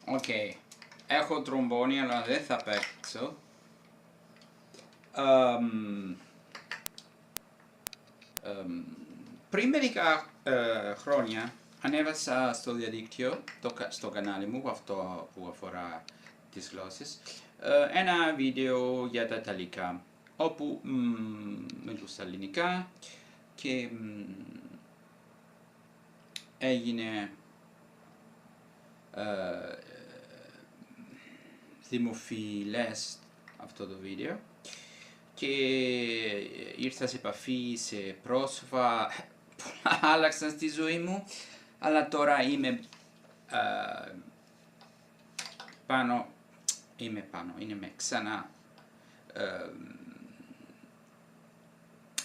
Οκ. Έχω τρομπόνι, αλλά δεν θα παίξω. Πριν μερικά χρόνια ανέβασα στο διαδίκτυο, στο κανάλι μου, αυτό που αφορά τις γλώσσες, ένα βίντεο για τα Ιταλικά, όπου μιλούσα ελληνικά και έγινε δημοφιλές αυτό το βίντεο και ήρθα σε επαφή σε πρόσωπα που άλλαξαν στη ζωή μου, αλλά τώρα είμαι είμαι ξανά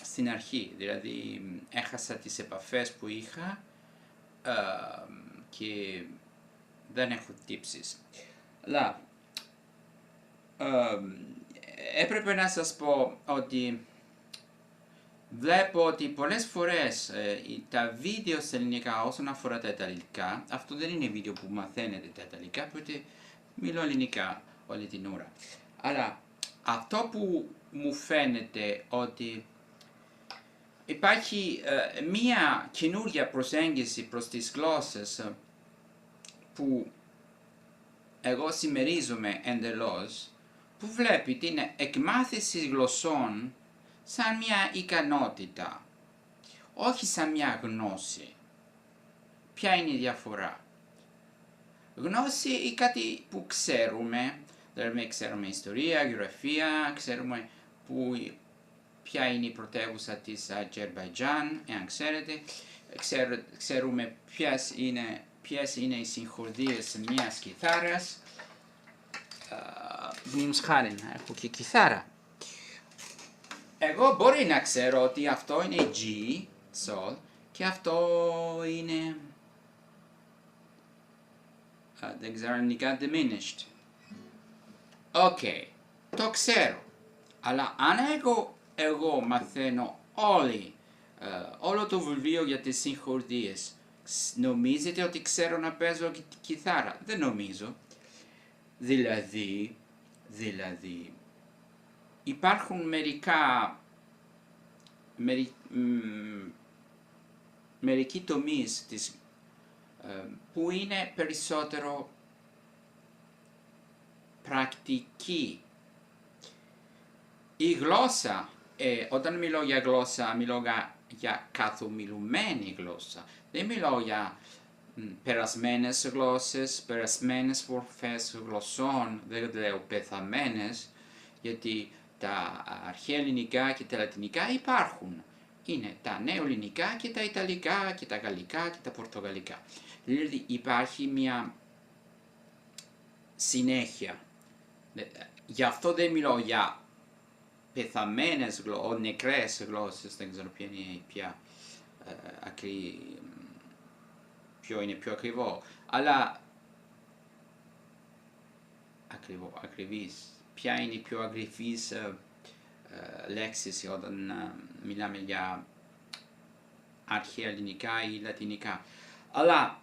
στην αρχή, δηλαδή έχασα τις επαφές που είχα και δεν έχω τύψεις. Αλλά έπρεπε να σας πω ότι βλέπω ότι πολλές φορές τα βίντεο στα ελληνικά όσον αφορά τα Ιταλικά, αυτό δεν είναι βίντεο που μαθαίνετε τα Ιταλικά, οπότε μιλώ ελληνικά όλη την ώρα. Αλλά αυτό που μου φαίνεται ότι υπάρχει μία καινούργια προσέγγιση προς τις γλώσσες που εγώ συμμερίζομαι εντελώς, που βλέπει την εκμάθηση γλωσσών σαν μια ικανότητα, όχι σαν μια γνώση. Ποια είναι η διαφορά? Γνώση είναι κάτι που ξέρουμε, δηλαδή ξέρουμε ιστορία, γεωγραφία, ξέρουμε ποια είναι η πρωτεύουσα της Αζερμπαϊτζάν, εάν ξέρετε, ξέρουμε ποιες είναι οι συγχορδίες μιας κιθάρας. Μιμς χάριν, έχω και κιθάρα. Εγώ μπορεί να ξέρω ότι αυτό είναι G, Sol, και αυτό είναι, δεν ξέρω ελληνικά, diminished. Οκ, το ξέρω. Αλλά αν εγώ μαθαίνω όλο το βιβλίο για τις συγχορδίες, νομίζετε ότι ξέρω να παίζω κιθάρα? Δεν νομίζω. Δηλαδή, υπάρχουν μερικοί τομείς που είναι περισσότερο πρακτικοί. Η γλώσσα, όταν μιλώ για γλώσσα, μιλώ για καθομιλουμένη γλώσσα. Δεν μιλώ για περασμένες γλώσσες, περασμένες μορφές γλωσσών, δεν λέω πεθαμένες, γιατί τα αρχαία ελληνικά και τα λατινικά υπάρχουν. Είναι τα νεοελληνικά και τα ιταλικά και τα γαλλικά και τα πορτογαλικά. Δηλαδή υπάρχει μια συνέχεια. Γι' αυτό δεν μιλώ για πεθαμένες γλώσσες, νεκρές γλώσσες, δεν ξέρω ποια είναι πια ποιο είναι πιο ακριβό, αλλά ακριβής. Ποια είναι η πιο ακριβής λέξεις όταν μιλάμε για αρχαία ελληνικά ή λατινικά. Αλλά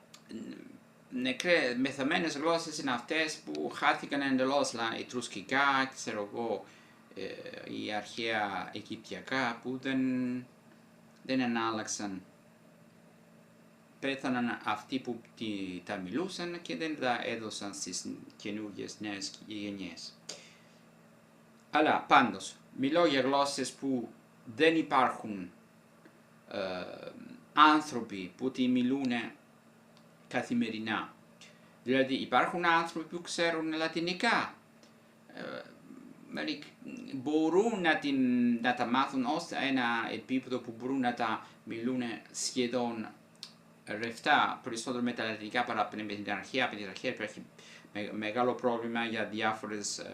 μεθαμένες γλώσσες είναι αυτές που χάθηκαν εντελώς, ετρουσκικά, ξέρω εγώ, ή αρχαία αιγυπτιακά που δεν ανάλλαξαν. Πέθαναν αυτοί που τα μιλούσαν και δεν τα έδωσαν στις καινούργιες νέες γενιές. Αλλά πάντως, μιλώ για γλώσσες που δεν υπάρχουν άνθρωποι που τη μιλούν καθημερινά. Δηλαδή υπάρχουν άνθρωποι που ξέρουν λατινικά, μπορούν να τα μάθουν ως ένα επίπεδο που μπορούν να τα μιλούν σχεδόν ρευτά, περισσότερο με τα λατινικά παρά με την αρχαία. Από την αρχαία υπάρχει μεγάλο πρόβλημα για διάφορες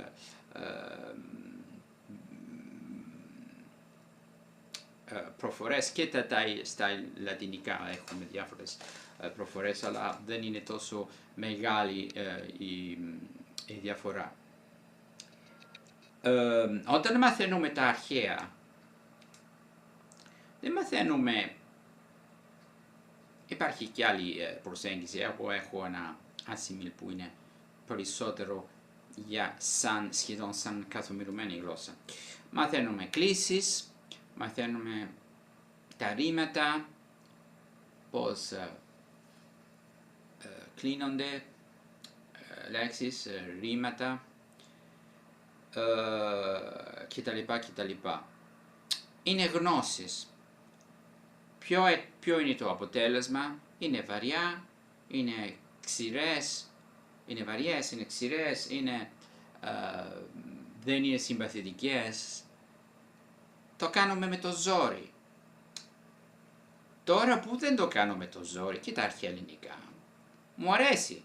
προφορές, και στα λατινικά έχουμε διάφορες προφορές, αλλά δεν είναι τόσο μεγάλη η διαφορά. Όταν μαθαίνουμε τα αρχαία, δεν μαθαίνουμε. Υπάρχει και άλλη προσέγγιση. Εγώ έχω ένα ασημίλ που είναι περισσότερο σχεδόν σαν καθομιλουμένη γλώσσα. Μαθαίνουμε κλίσεις, μαθαίνουμε τα ρήματα, πώς κλείνονται λέξεις, ρήματα κτλ. Είναι γνώσεις. Ποιο είναι το αποτέλεσμα? Είναι βαριά, είναι ξηρές, είναι βαριές, είναι ξηρές, δεν είναι συμπαθητικές. Το κάνουμε με το ζόρι. Τώρα που δεν το κάνω με το ζόρι και τα αρχαία ελληνικά, μου αρέσει.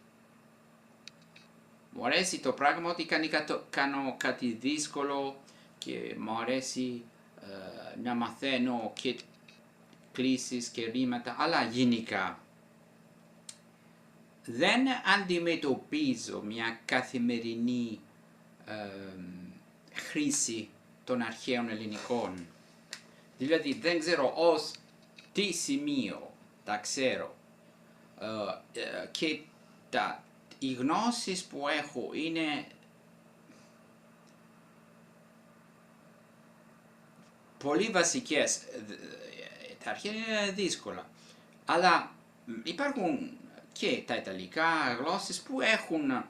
Μου αρέσει το πράγμα ότι κάνω κάτι δύσκολο και μου αρέσει να μαθαίνω και κλίσεις και ρήματα, αλλά γενικά δεν αντιμετωπίζω μια καθημερινή χρήση των αρχαίων ελληνικών. Δηλαδή δεν ξέρω ως τι σημείο τα ξέρω και οι γνώσεις που έχω είναι πολύ βασικές. Τα αρχαία είναι δύσκολα, αλλά υπάρχουν και τα ιταλικά γλώσσες που έχουν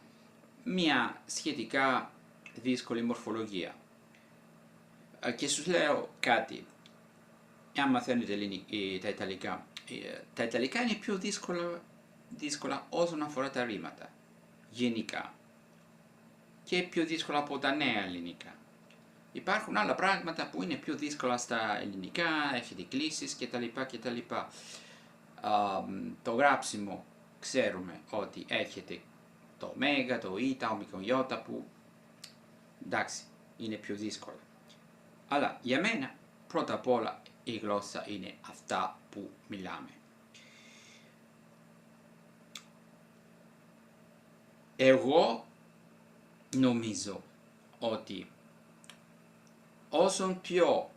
μια σχετικά δύσκολη μορφολογία. Και σου λέω κάτι, αν μαθαίνετε τα ιταλικά, τα ιταλικά είναι πιο δύσκολα όσον αφορά τα ρήματα, γενικά, και πιο δύσκολα από τα νέα ελληνικά. Υπάρχουν άλλα πράγματα που είναι πιο δύσκολα στα ελληνικά, έχετε κλίσεις κτλ. Το γράψιμο ξέρουμε ότι έχετε το μέγα, το ήτα, ομικρον που εντάξει είναι πιο δύσκολα. Αλλά για μένα πρώτα απ' όλα η γλώσσα είναι αυτά που μιλάμε. Εγώ νομίζω ότι όσον πιο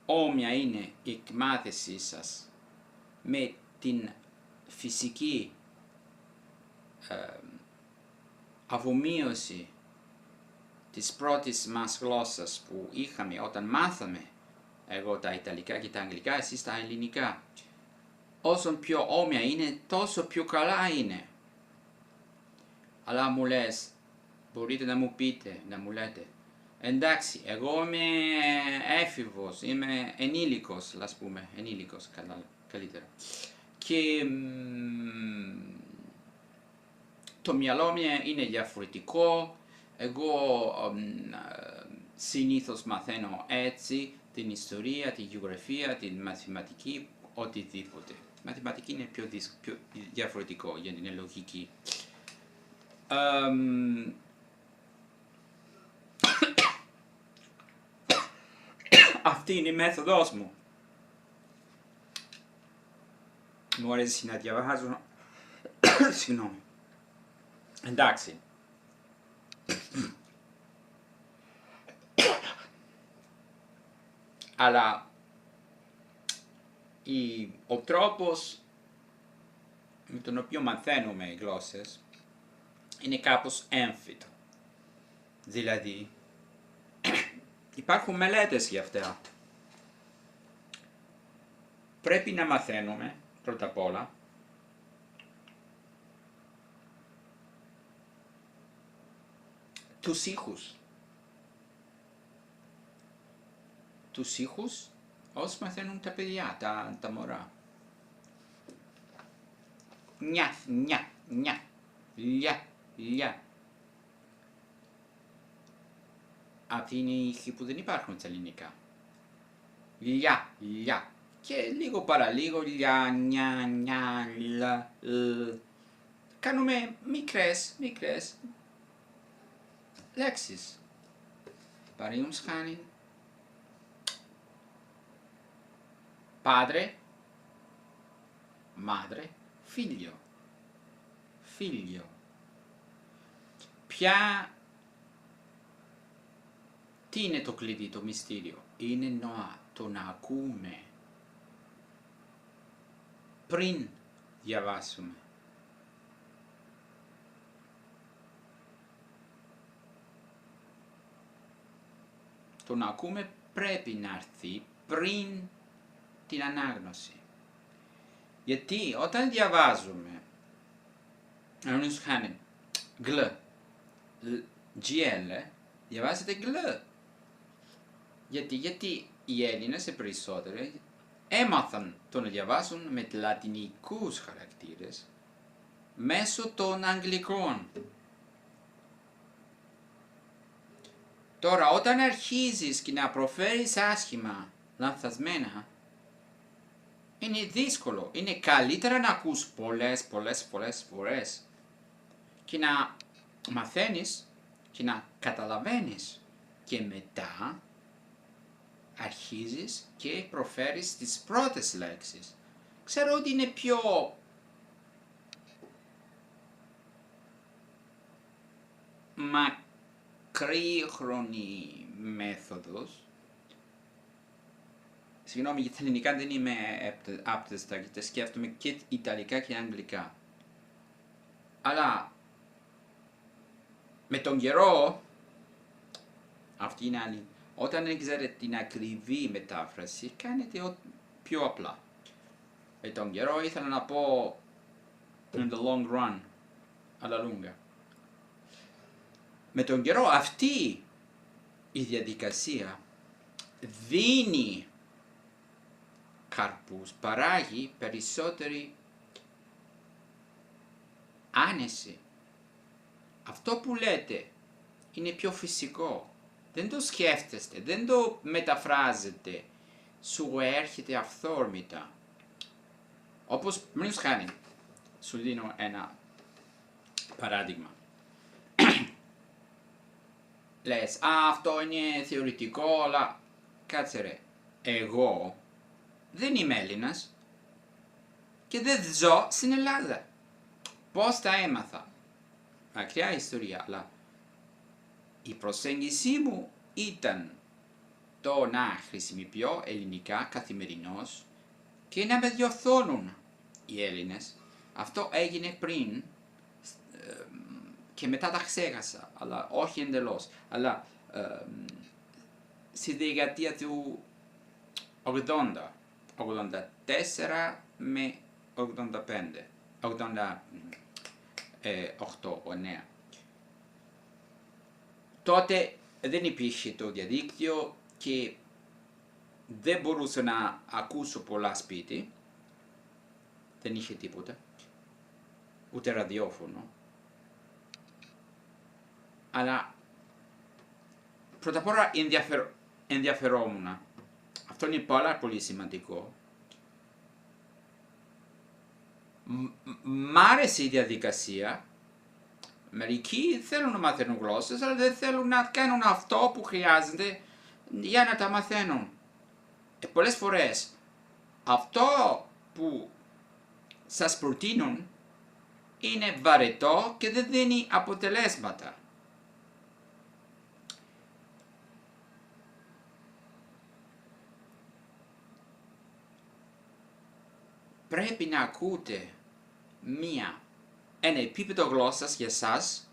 όμοια είναι η εκμάθησή σας με την φυσική αφομοίωση της πρώτης μας γλώσσας που είχαμε όταν μάθαμε, εγώ τα Ιταλικά και τα Αγγλικά, εσείς τα Ελληνικά, όσον πιο όμοια είναι, τόσο πιο καλά είναι. Αλλά μου λες, μπορείτε να μου πείτε, να μου λέτε, εντάξει, εγώ είμαι έφηβος, είμαι ενήλικος, ας πούμε, ενήλικος καλύτερα. Και το μυαλό μου είναι διαφορετικό, εγώ συνήθως μαθαίνω έτσι την ιστορία, τη γεωγραφία, την μαθηματική, οτιδήποτε. Η μαθηματική είναι πιο διαφορετικό γιατί είναι λογική. Αυτή είναι η μέθοδος μου. Μου αρέσει να διαβάζω. Συγγνώμη. Εντάξει. Αλλά ο τρόπος με τον οποίο μαθαίνουμε οι γλώσσες είναι κάπως έμφυτο. Δηλαδή, υπάρχουν μελέτες για αυτά. Πρέπει να μαθαίνουμε, πρώτα απ' όλα, τους ήχους. Τους ήχους όσοι μαθαίνουν τα παιδιά, τα μωρά. Νια, νια, νια, λια, λια. Αυτοί είναι οι ήχοι που δεν υπάρχουν στα ελληνικά. Λια, λια. Και λίγο παραλίγο, λια, νια, νια, λα, κάνουμε μικρές λέξεις. Παραδείγματος χάριν, padre, madre, figlio. Figlio. Τι είναι το κλειδί, το μυστήριο? Είναι το να ακούμε πριν διαβάσουμε. το να ακούμε πρέπει να έρθει πριν την ανάγνωση. Γιατί όταν διαβάζουμε, αν χάνει γλ, GL, διαβάζετε γλ. Γιατί οι Έλληνες οι περισσότεροι έμαθαν το να διαβάζουν με λατινικούς χαρακτήρες μέσω των αγγλικών. Τώρα όταν αρχίζεις και να προφέρεις άσχημα, λανθασμένα, είναι δύσκολο. Είναι καλύτερα να ακούς πολλές φορές και να μαθαίνεις και να καταλαβαίνεις και μετά αρχίζεις και προφέρεις τις πρώτες λέξεις. Ξέρω ότι είναι πιο μακρύχρονη μέθοδος. Συγγνώμη, για τα ελληνικά δεν είμαι άπτεστα γιατί σκέφτομαι και ιταλικά και αγγλικά. Αλλά με τον καιρό, αυτή είναι άλλη. Όταν δεν ξέρετε την ακριβή μετάφραση, κάνετε πιο απλά. Με τον καιρό ήθελα να πω in the long run, alla lunga. Με τον καιρό αυτή η διαδικασία δίνει καρπούς, παράγει περισσότερη άνεση. Αυτό που λέτε είναι πιο φυσικό. Δεν το σκέφτεστε, δεν το μεταφράζετε. Σου έρχεται αυθόρμητα. Όπως, μήνως χάνει, σου δίνω ένα παράδειγμα. Λες, αυτό είναι θεωρητικό, αλλά κάτσε ρε. Εγώ δεν είμαι Έλληνας και δεν ζω στην Ελλάδα. Πώς τα έμαθα? Μακριά ιστορία, αλλά η προσέγγιση μου ήταν το να χρησιμοποιώ ελληνικά καθημερινώς και να με διορθώνουν οι Έλληνες. Αυτό έγινε πριν και μετά τα ξέχασα, αλλά όχι εντελώς. Αλλά στη δεκαετία του 80, 84 με 85, 88, 9. Τότε δεν υπήρχε το διαδίκτυο και δεν μπορούσα να ακούσω πολλά σπίτι. Δεν είχε τίποτα. Ούτε ραδιόφωνο. Αλλά πρώτα απ' όλα ενδιαφερόμουν. Αυτό είναι πολύ σημαντικό. Μ' άρεσε η διαδικασία. Μερικοί θέλουν να μαθαίνουν γλώσσες, αλλά δεν θέλουν να κάνουν αυτό που χρειάζεται για να τα μαθαίνουν. Πολλές φορές αυτό που σας προτείνουν είναι βαρετό και δεν δίνει αποτελέσματα. Πρέπει να ακούτε ένα επίπεδο γλώσσας για σας,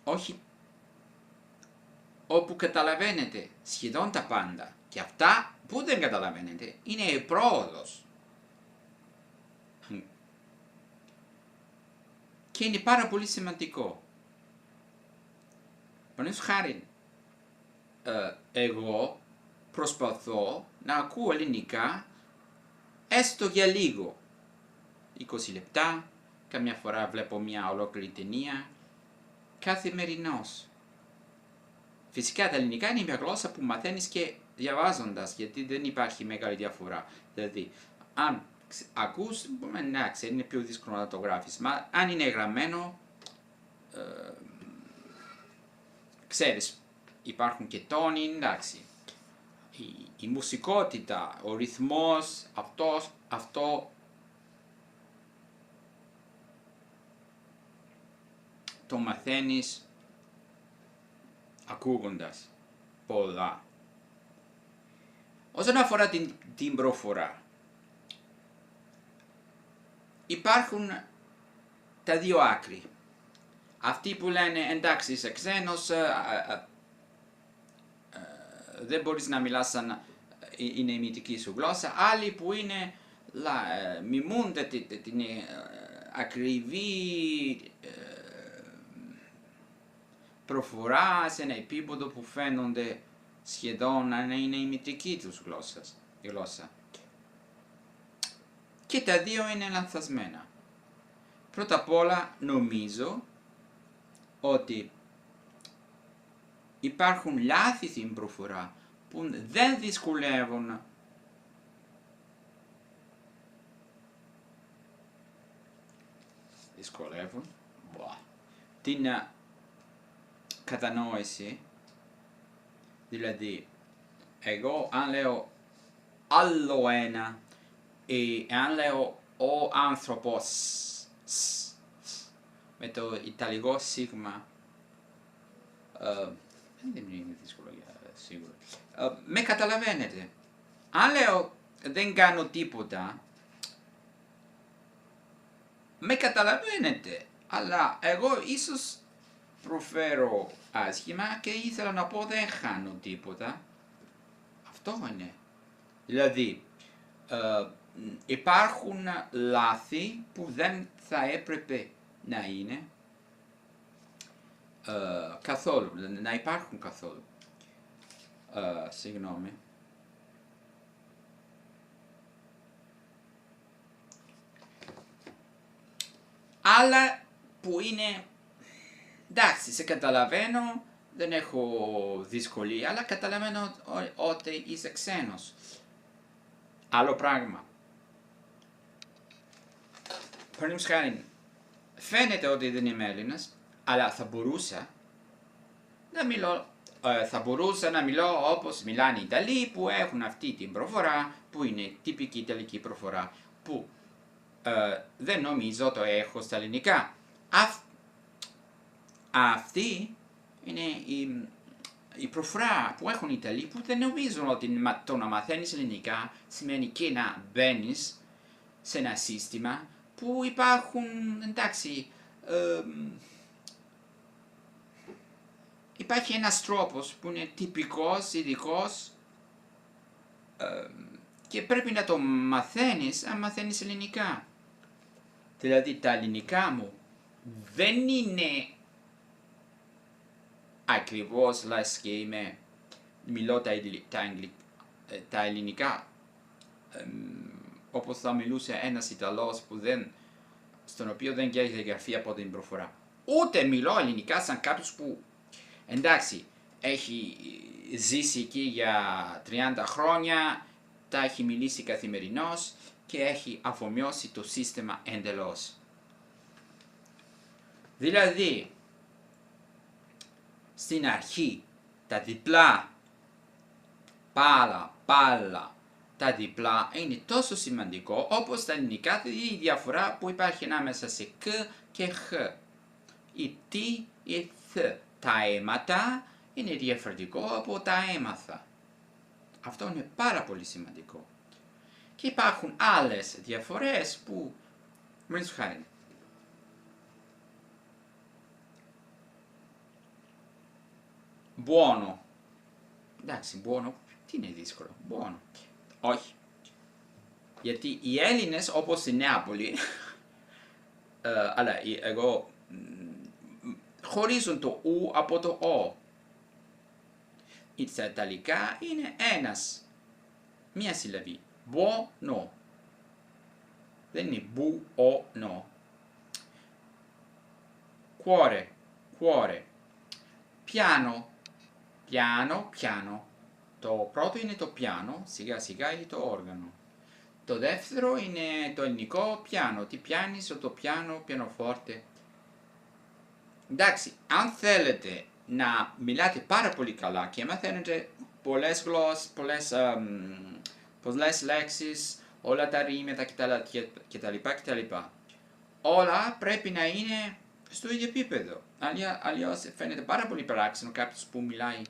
όχι όπου καταλαβαίνετε σχεδόν τα πάντα. Και αυτά που δεν καταλαβαίνετε είναι η πρόοδος. Και είναι πάρα πολύ σημαντικό. Παραδείγματος χάρη, εγώ προσπαθώ να ακούω ελληνικά έστω για λίγο. 20 λεπτά, καμιά φορά βλέπω μια ολόκληρη ταινία, καθημερινώς. Φυσικά τα ελληνικά είναι μια γλώσσα που μαθαίνεις και διαβάζοντας, γιατί δεν υπάρχει μεγάλη διαφορά. Δηλαδή, αν ακούς, εντάξει, είναι πιο δύσκολο να το γράφεις. Μα αν είναι γραμμένο, ξέρεις, υπάρχουν και τόνοι, εντάξει. Η μουσικότητα, ο ρυθμός, αυτό το μαθαίνεις ακούγοντας πολλά. Όσον αφορά την προφορά, υπάρχουν τα δύο άκρη. Αυτοί που λένε εντάξει είσαι ξένος, δεν μπορείς να μιλάς σαν είναι η μητρική σου γλώσσα. Άλλοι που είναι, μιμούνται την ακριβή προφορά σε ένα επίπεδο που φαίνονται σχεδόν να είναι η μητρική τους γλώσσα. Και τα δύο είναι λανθασμένα. Πρώτα απ' όλα νομίζω ότι υπάρχουν λάθη στην προφορά που δεν δυσκολεύουν την κατανόηση. Δηλαδή, εγώ αν λέω άλλο ένα ή αν λέω ο άνθρωπος με το ιταλικό σίγμα, δεν είναι δύσκολο σίγουρα, με καταλαβαίνετε. Αν λέω δεν κάνω τίποτα, με καταλαβαίνετε, αλλά εγώ ίσως προφέρω άσχημα και ήθελα να πω δεν χάνω τίποτα. Αυτό είναι. Δηλαδή, υπάρχουν λάθη που δεν θα έπρεπε να είναι καθόλου, να υπάρχουν καθόλου. Συγγνώμη. Άλλα που είναι, εντάξει, σε καταλαβαίνω, δεν έχω δυσκολία, αλλά καταλαβαίνω ότι είσαι ξένος. Άλλο πράγμα. Παραδείγματος χάρη, φαίνεται ότι δεν είμαι Έλληνας, αλλά θα μπορούσα να μιλώ όπως μιλάνε οι Ιταλοί που έχουν αυτή την προφορά που είναι τυπική Ιταλική προφορά που δεν νομίζω το έχω στα ελληνικά. Αυτή είναι η προφορά που έχουν οι Ιταλοί που δεν νομίζουν ότι το να μαθαίνεις ελληνικά σημαίνει και να μπαίνεις σε ένα σύστημα που υπάρχουν, εντάξει, υπάρχει ένας τρόπος που είναι τυπικός, ειδικός και πρέπει να το μαθαίνεις αν μαθαίνεις ελληνικά. Δηλαδή τα ελληνικά μου δεν είναι ακριβώς λες και μιλώ τα ελληνικά όπως θα μιλούσε ένας Ιταλός στον οποίο δεν έχει γραφεί από την προφορά. Ούτε μιλώ ελληνικά σαν κάποιος που, εντάξει, έχει ζήσει εκεί για 30 χρόνια, τα έχει μιλήσει καθημερινώς και έχει αφομοιώσει το σύστημα εντελώς. Δηλαδή, στην αρχή, τα διπλά, πάλα, τα διπλά είναι τόσο σημαντικό όπως τα ελληνικά, η διαφορά που υπάρχει ανάμεσα σε κ και χ. Η τ, η θ. Τα αίματα είναι διαφορετικό από τα έμαθα. Αυτό είναι πάρα πολύ σημαντικό. Και υπάρχουν άλλες διαφορές που, παραδείγματος χάρη, buono. Εντάξει, buono, τι είναι δύσκολο, buono. Όχι. Γιατί οι Έλληνες, όπως στη Νεάπολη, αλλά εγώ, χωρίζουν το ου από το ο. Στα Ιταλικά είναι μία συλλαβή. Buono. Δεν είναι buono. Cuore. Piano. Το πρώτο είναι το πιάνο, σιγά σιγά είναι το όργανο. Το δεύτερο είναι το ελληνικό πιάνο. Τι πιάνεις, το πιάνο, πιανοφόρτε. Εντάξει, αν θέλετε να μιλάτε πάρα πολύ καλά και μαθαίνετε πολλές γλώσσες, πολλές λέξεις, όλα τα ρήματα κτλ. Όλα πρέπει να είναι στο ίδιο επίπεδο. Αλλιώς φαίνεται πάρα πολύ παράξενο κάποιος που μιλάει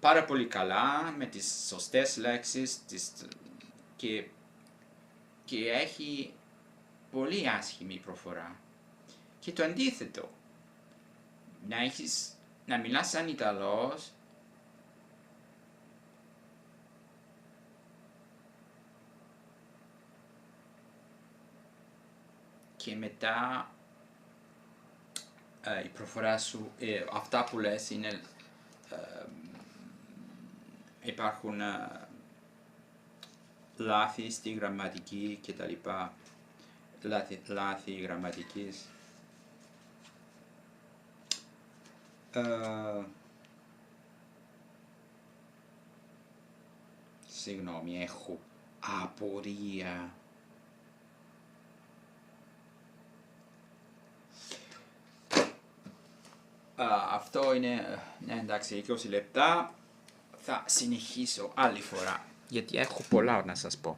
πάρα πολύ καλά με τις σωστές λέξεις και έχει πολύ άσχημη προφορά. Και το αντίθετο. Να μιλάς σαν Ιταλός, και μετά η προφορά σου, αυτά που λες είναι, υπάρχουν λάθη στη γραμματική και τα λοιπά, λάθη γραμματικής. Συγγνώμη, έχω απορία. Αυτό είναι, ναι, εντάξει, 20 λεπτά. Θα συνεχίσω άλλη φορά, γιατί έχω πολλά να σας πω.